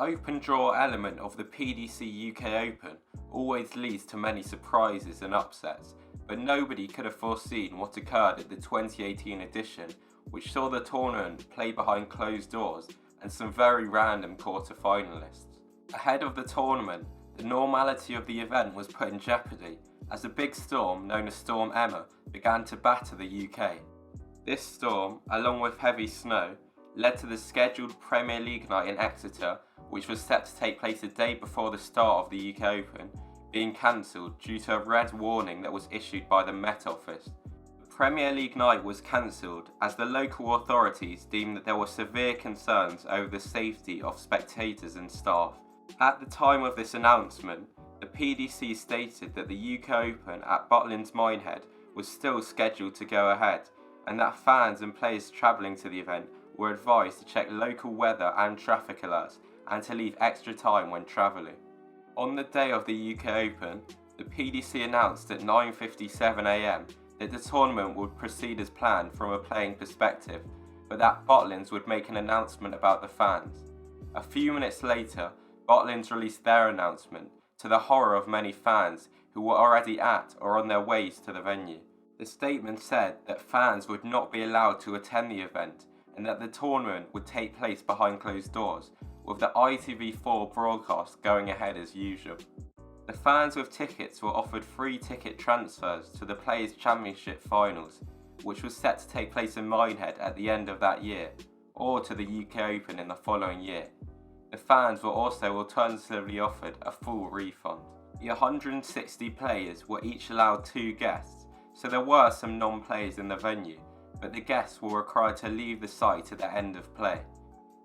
open draw element of the PDC UK Open always leads to many surprises and upsets, but nobody could have foreseen what occurred at the 2018 edition, which saw the tournament play behind closed doors and some very random quarter-finalists. Ahead of the tournament, the normality of the event was put in jeopardy as a big storm known as Storm Emma began to batter the UK. This storm, along with heavy snow, led to the scheduled Premier League night in Exeter, which was set to take place a day before the start of the UK Open, being cancelled due to a red warning that was issued by the Met Office. The Premier League night was cancelled as the local authorities deemed that there were severe concerns over the safety of spectators and staff. At the time of this announcement, the PDC stated that the UK Open at Butlins Minehead was still scheduled to go ahead, and that fans and players travelling to the event were advised to check local weather and traffic alerts and to leave extra time when travelling. On the day of the UK Open, the PDC announced at 9:57 AM that the tournament would proceed as planned from a playing perspective, but that Butlins would make an announcement about the fans. A few minutes later, Butlins released their announcement, to the horror of many fans who were already at or on their ways to the venue. The statement said that fans would not be allowed to attend the event and that the tournament would take place behind closed doors, with the ITV4 broadcast going ahead as usual. The fans with tickets were offered free ticket transfers to the Players' Championship Finals, which was set to take place in Minehead at the end of that year, or to the UK Open in the following year. The fans were also alternatively offered a full refund. The 160 players were each allowed 2 guests, so there were some non-players in the venue, but the guests were required to leave the site at the end of play.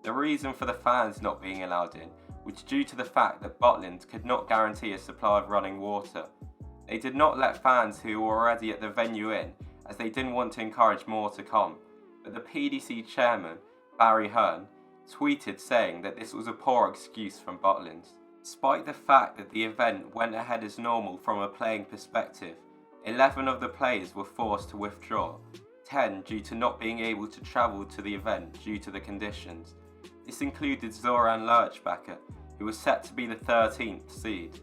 The reason for the fans not being allowed in was due to the fact that Butlins could not guarantee a supply of running water. They did not let fans who were already at the venue in, as they didn't want to encourage more to come, but the PDC chairman, Barry Hearn, tweeted saying that this was a poor excuse from Butlins. Despite the fact that the event went ahead as normal from a playing perspective, 11 of the players were forced to withdraw, 10 due to not being able to travel to the event due to the conditions. This included Zoran Lerchbacher, who was set to be the 13th seed.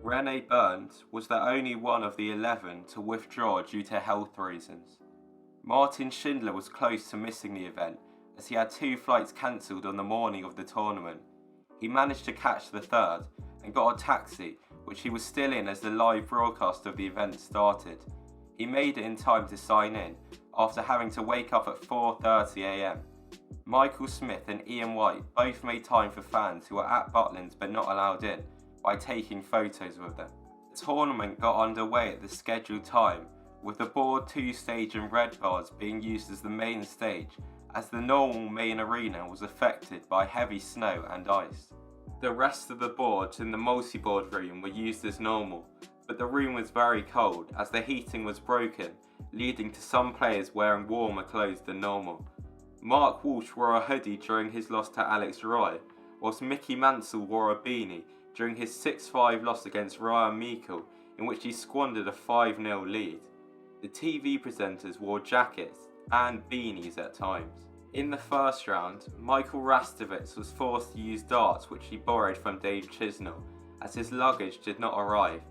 Rene Burns was the only one of the 11 to withdraw due to health reasons. Martin Schindler was close to missing the event, as he had 2 flights cancelled on the morning of the tournament. He managed to catch the third and got a taxi, which he was still in as the live broadcast of the event started. He made it in time to sign in, after having to wake up at 4:30 AM. Michael Smith and Ian White both made time for fans who were at Butlins but not allowed in, by taking photos with them. The tournament got underway at the scheduled time, with the board 2 stage and red bars being used as the main stage, as the normal main arena was affected by heavy snow and ice. The rest of the boards in the multi-board room were used as normal, but the room was very cold as the heating was broken, leading to some players wearing warmer clothes than normal. Mark Walsh wore a hoodie during his loss to Alex Roy, whilst Mickey Mansell wore a beanie during his 6-5 loss against Ryan Meikle, in which he squandered a 5-0 lead. The TV presenters wore jackets and beanies at times. In the first round, Michael Rastovich was forced to use darts which he borrowed from Dave Chisnell, as his luggage did not arrive.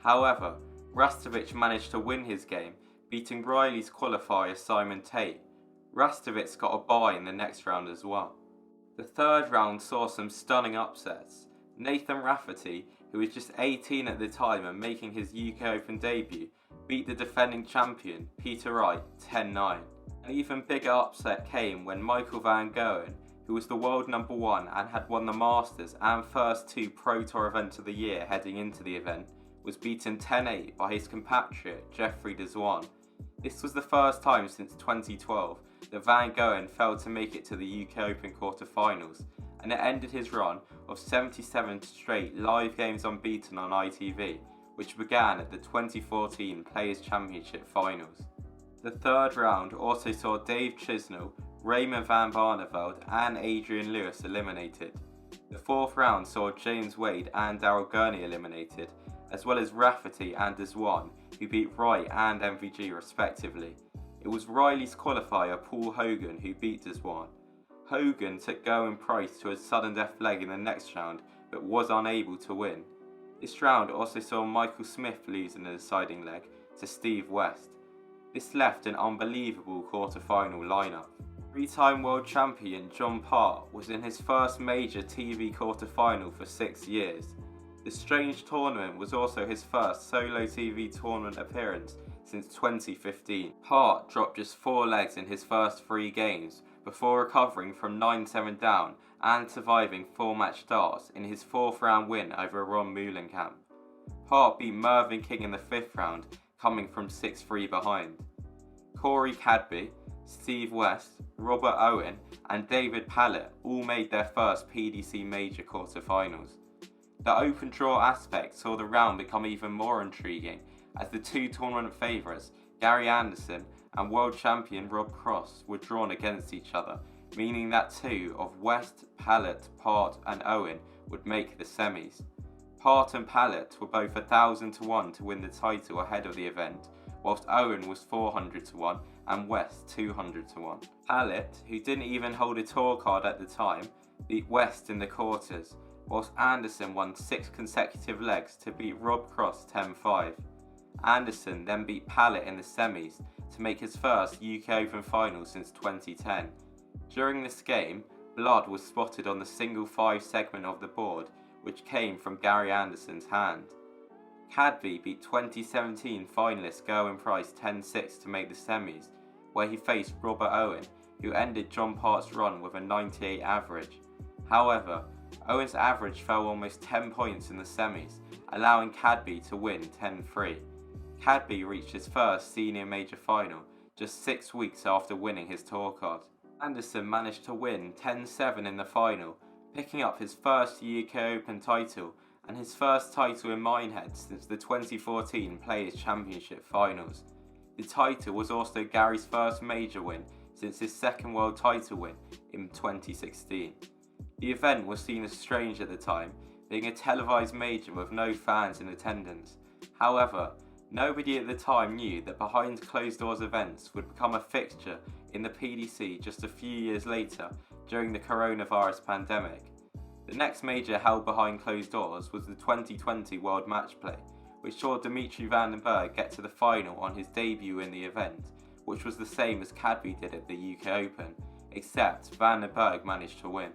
However, Rastovich managed to win his game, beating Riley's qualifier Simon Tate. Rastovich got a bye in the next round as well. The third round saw some stunning upsets. Nathan Rafferty, who was just 18 at the time and making his UK Open debut, beat the defending champion, Peter Wright, 10-9. An even bigger upset came when Michael van Gerwen, who was the world number 1 and had won the Masters and first 2 Pro Tour events of the year heading into the event, was beaten 10-8 by his compatriot Jeffrey Deswan. This was the first time since 2012 that Van Gerwen failed to make it to the UK Open quarter-finals, and it ended his run of 77 straight live games unbeaten on ITV, which began at the 2014 Players' Championship Finals. The third round also saw Dave Chisnell, Raymond van Barneveld and Adrian Lewis eliminated. The fourth round saw James Wade and Daryl Gurney eliminated, as well as Rafferty and Deswan, who beat Wright and MVG respectively. It was Riley's qualifier Paul Hogan who beat Deswan. Hogan took Gerwyn Price to a sudden death leg in the next round, but was unable to win. This round also saw Michael Smith lose in the deciding leg to Steve West. This left an unbelievable quarter-final lineup. Three-time world champion John Part was in his first major TV quarter-final for 6 years. The Strange tournament was also his first solo TV tournament appearance since 2015. Part dropped just 4 legs in his first 3 games before recovering from 9-7 down and surviving 4-match darts in his 4th round win over Ron Meulenkamp. Part beat Mervyn King in the 5th round, coming from 6-3 behind. Corey Cadby, Steve West, Robert Owen and David Pallett all made their first PDC major quarterfinals. The open draw aspect saw the round become even more intriguing as the 2 tournament favourites, Gary Anderson and world champion Rob Cross, were drawn against each other, meaning that 2 of West, Pallett, Part and Owen would make the semis. Part and Pallett were both 1,000 to 1 to win the title ahead of the event, whilst Owen was 400 to 1 and West 200 to 1. Pallett, who didn't even hold a tour card at the time, beat West in the quarters, whilst Anderson won 6 consecutive legs to beat Rob Cross 10-5. Anderson then beat Pallett in the semis to make his first UK Open final since 2010. During this game, blood was spotted on the single 5 segment of the board, which came from Gary Anderson's hand. Cadby beat 2017 finalist Gerwyn Price 10-6 to make the semis, where he faced Robert Owen, who ended John Part's run with a 98 average. However, Owen's average fell almost 10 points in the semis, allowing Cadby to win 10-3. Cadby reached his first senior major final just 6 weeks after winning his tour card. Anderson managed to win 10-7 in the final, picking up his first UK Open title and his first title in Minehead since the 2014 Players' Championship finals. The title was also Gary's first major win since his second world title win in 2016. The event was seen as strange at the time, being a televised major with no fans in attendance. However, nobody at the time knew that behind closed doors events would become a fixture in the PDC just a few years later during the coronavirus pandemic. The next major held behind closed doors was the 2020 World Match Play, which saw Dimitri Van den Bergh get to the final on his debut in the event, which was the same as Cadby did at the UK Open, except Van den Bergh managed to win.